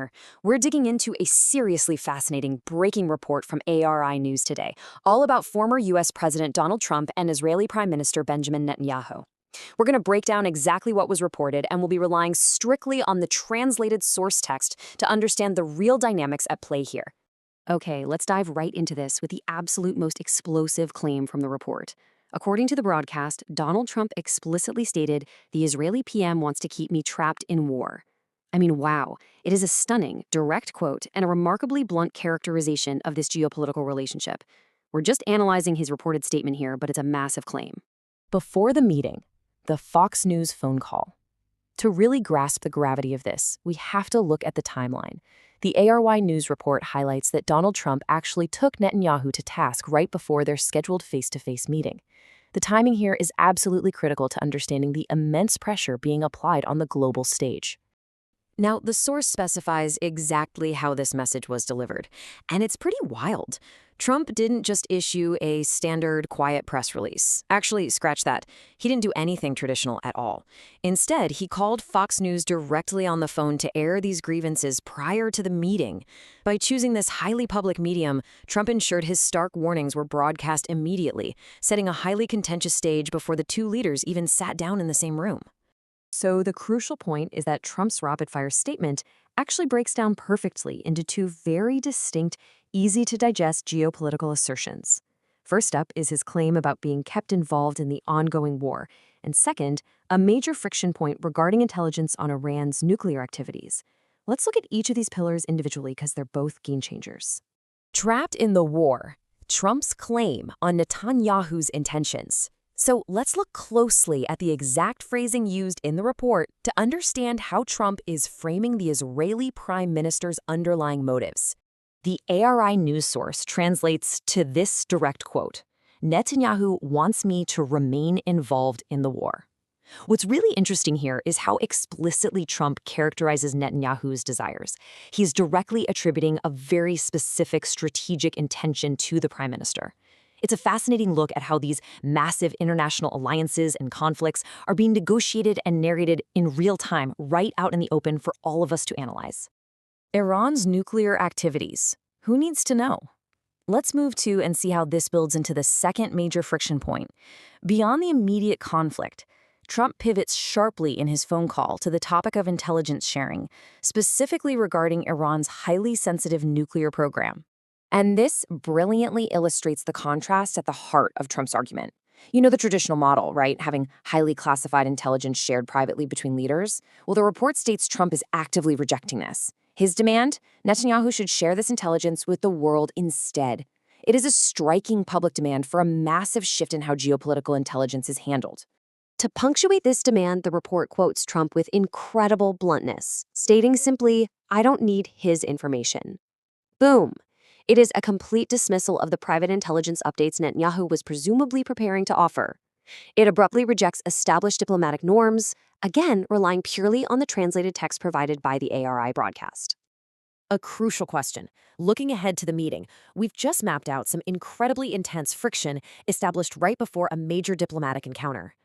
here. We're digging into a seriously fascinating breaking report from ARI News today, all about former U.S. President Donald Trump and Israeli Prime Minister Benjamin Netanyahu. We're going to break down exactly what was reported, and we'll be relying strictly on the translated source text to understand the real dynamics at play here. Okay, let's dive right into this with the absolute most explosive claim from the report. According to the broadcast, Donald Trump explicitly stated, "The Israeli PM wants to keep me trapped in war." I mean, wow. It is a stunning, direct quote and a remarkably blunt characterization of this geopolitical relationship. We're just analyzing his reported statement here, but it's a massive claim. Before the meeting, the Fox News phone call. To really grasp the gravity of this, we have to look at the timeline. The ARY News report highlights that Donald Trump actually took Netanyahu to task right before their scheduled face-to-face meeting. The timing here is absolutely critical to understanding the immense pressure being applied on the global stage. Now, the source specifies exactly how this message was delivered, and it's pretty wild. Trump didn't just issue a standard quiet press release. Actually, scratch that. He didn't do anything traditional at all. Instead, he called Fox News directly on the phone to air these grievances prior to the meeting. By choosing this highly public medium, Trump ensured his stark warnings were broadcast immediately, setting a highly contentious stage before the two leaders even sat down in the same room. So the crucial point is that Trump's rapid-fire statement actually breaks down perfectly into two very distinct, easy-to-digest geopolitical assertions. First up is his claim about being kept involved in the ongoing war, and second, a major friction point regarding intelligence on Iran's nuclear activities. Let's look at each of these pillars individually because they're both game changers. Trapped in the war, Trump's claim on Netanyahu's intentions. So let's look closely at the exact phrasing used in the report to understand how Trump is framing the Israeli Prime Minister's underlying motives. The ARI news source translates to this direct quote, "Netanyahu wants me to remain involved in the war." What's really interesting here is how explicitly Trump characterizes Netanyahu's desires. He's directly attributing a very specific strategic intention to the prime minister. It's a fascinating look at how these massive international alliances and conflicts are being negotiated and narrated in real time, right out in the open for all of us to analyze. Iran's nuclear activities. Who needs to know? Let's move to and see how this builds into the second major friction point. Beyond the immediate conflict, Trump pivots sharply in his phone call to the topic of intelligence sharing, specifically regarding Iran's highly sensitive nuclear program. And this brilliantly illustrates the contrast at the heart of Trump's argument. You know the traditional model, right? Having highly classified intelligence shared privately between leaders? Well, the report states Trump is actively rejecting this. His demand? Netanyahu should share this intelligence with the world instead. It is a striking public demand for a massive shift in how geopolitical intelligence is handled. To punctuate this demand, the report quotes Trump with incredible bluntness, stating simply, "I don't need his information." Boom. It is a complete dismissal of the private intelligence updates Netanyahu was presumably preparing to offer. It abruptly rejects established diplomatic norms, again relying purely on the translated text provided by the ARI broadcast. A crucial question. Looking ahead to the meeting, we've just mapped out some incredibly intense friction established right before a major diplomatic encounter.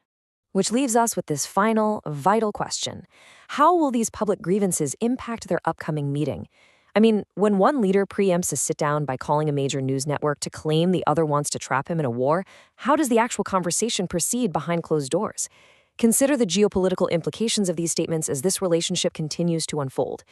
Which leaves us with this final, vital question. How will these public grievances impact their upcoming meeting? I mean, when one leader preempts a sit-down by calling a major news network to claim the other wants to trap him in a war, how does the actual conversation proceed behind closed doors? Consider the geopolitical implications of these statements as this relationship continues to unfold.